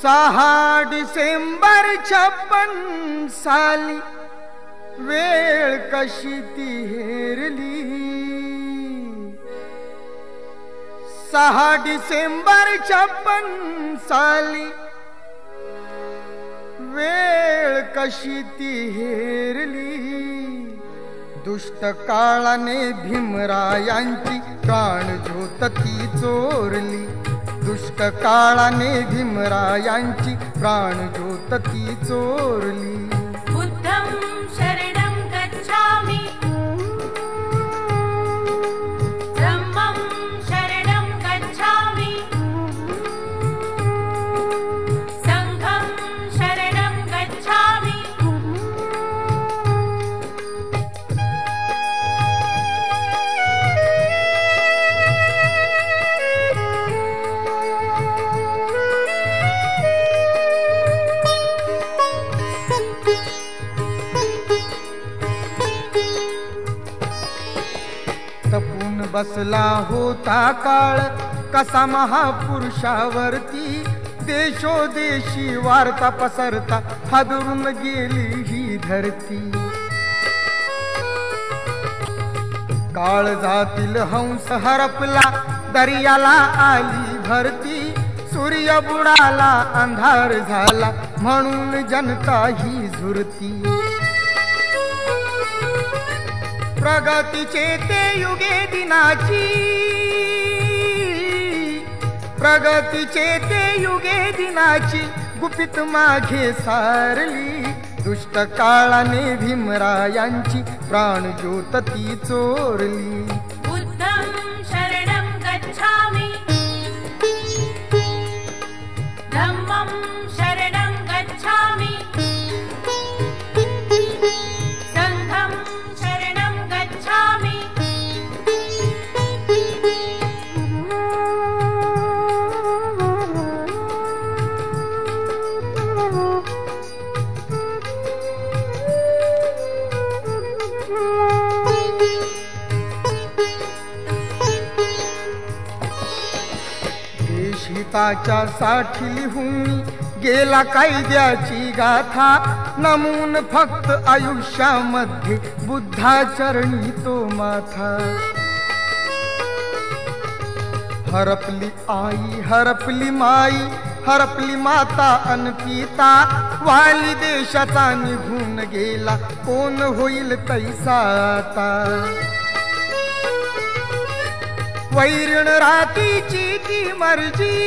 6 डिसेंबर 56 साली वेळ कशी ती हेरली। 6 डिसेंबर 56 साली वेळ कशी ती हेरली। दुष्ट काळाने भीमरायांची प्राणज्योत ती चोरली। दुष्ट काळाने भीमरायांची प्राणज्योत ती चोरली। बुद्धं शरणं गच्छामि, धम्मं शरणं गच्छामि, संघं शरणं गच्छामि। तपून बसला होता काळ कसा महापुरुषावरती। देशोदेशी वार्ता पसरता हादरून गेली ही धरती। काळजातील हंस हरपला दर्याला आली भरती। सूर्य बुडाला अंधार झाला म्हणून जनता ही झुरती। प्रगतीचे ते युगे दिनाची, प्रगतीचे ते युगे दिनाची गुपित मागे सारली। दुष्ट काळाने भीमरायांची प्राणज्योत ती चोरली। बुद्धं शरणं गच्छामि, धम्मं शरणं गच्छामि, संघं शरणं गच्छामि। देशहिताच्या साठी लिहून गेला कायद्याची गाथा। नमून फक्त आयुष्यामध्ये बुद्धाचरणी तो माथा। हरपली आई हरपली माई हरपली माता अन पिता। वाली देशाचा निघून गेला कोण होईल तैसा आता। वैरण रातीची ती मर्जी,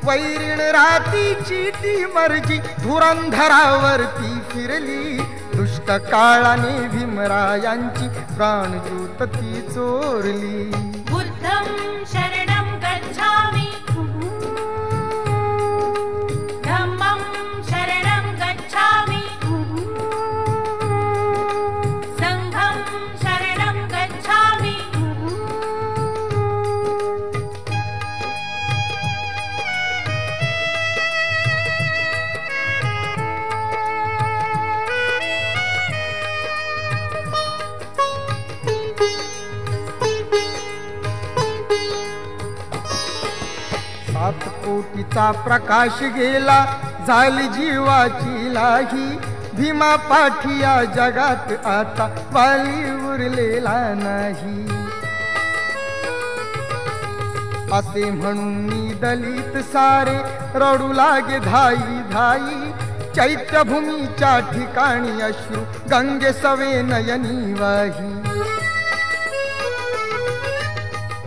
वैरण रातीची ती मर्जी धुरंधरावरती फिरली। दुष्ट काळाने भीमरायांची प्राणज्योत ती चोरली। बुद्धं शरणं गच्छामि, धम्मं शरणं गच्छामि, संघं शरणं गच्छामि। सात कोटीचा प्रकाश गेला झाली जीवाची लाही। भीमा पाठी या जगात आता वाली उरलेला नाही। असे म्हणून मी दलित सारे रडू लागे धाई धाई। चैत्यभूमीच्या ठिकाणी अश्रू गंगे सवे नयनी वाही।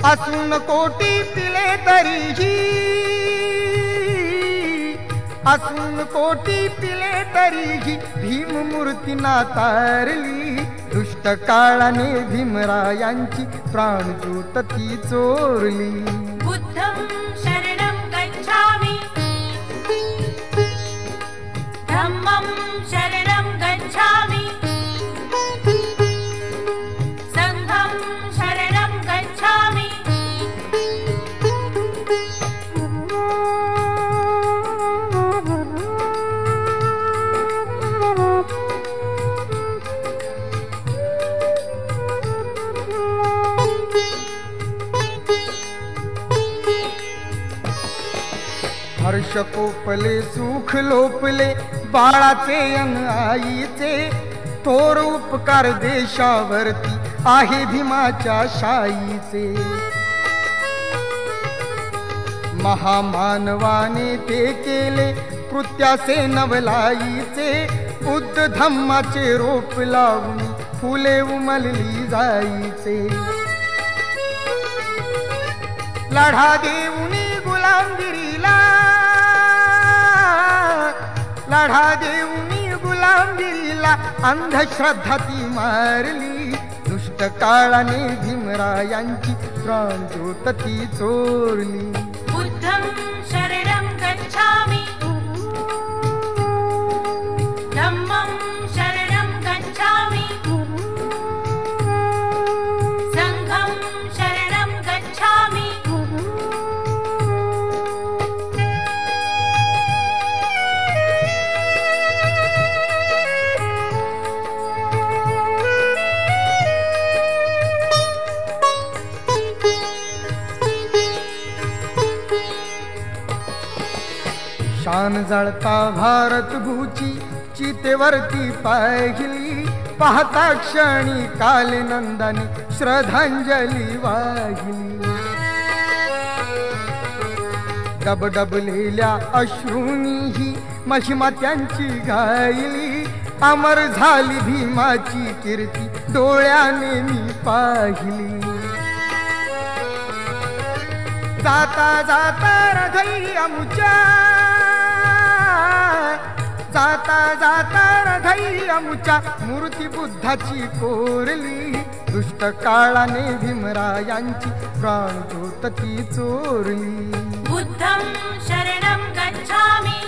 असून कोटी पिले तरीही, असून कोटी पिले तरीही भीम मूर्ती नातारली। दुष्ट काळाने भीमरायांची प्राणज्योत ती चोरली। बुद्धं शरणं गच्छामि, धम्मं शरणं गच्छामि, संघं शरणं गच्छामि। वर्ष कोपले सुख लोपले बाळाचे अन आईचे, थोर उपकार देशावरती आहे भीमाच्या शाईचे. महामानवाने ते केले कृत्याचे नवलाईचे, बुद्ध धम्माचे रोप लावून फुले उमलली जाईचे. लढा देऊनी गुलामगिरीला, लढा देऊनी गुलामगिरीला अंधश्रद्धा ती मारली. दुष्ट काळाने भीमरायांची प्राणज्योत ती चोरली. बुद्धं शरणं गच्छामि, धम्मं शरणं गच्छामि, संघं शरणं गच्छामि. शान जळता भारत भूची चितेवरती पाहिली, पाहता क्षणी काल नंदाने श्रद्धांजली वाहिली. डबडबलेल्या अश्रूंनी ही महिमा त्यांची गायली, अमर झाली भीमाची कीर्ती डोळ्याने मी पाहिली. जाता जाता रथई अमुच्या, जाता जाता रथई अमुच्या मूर्ती बुद्धाची कोरली. दुष्ट काळाने भीमरायांची प्राणज्योत ती चोरली. बुद्धं शरणं गच्छामि,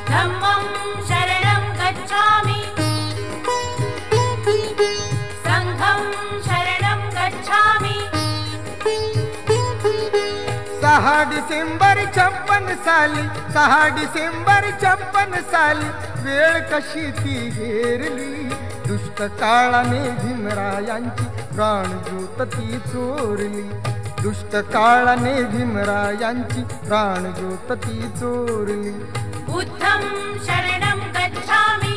धम्मं शरणं गच्छामि, संघं शरणं गच्छामि. 6 डिसेंबर 56 साली, 6 डिसेंबर 56 साली वेळ कशी ती हेरली. दुष्ट काळाने भीमरायांची प्राणज्योत ती चोरली. दुष्ट काळाने भीमरायांची प्राणज्योत ती चोरली. बुद्धं शरणं गच्छामि,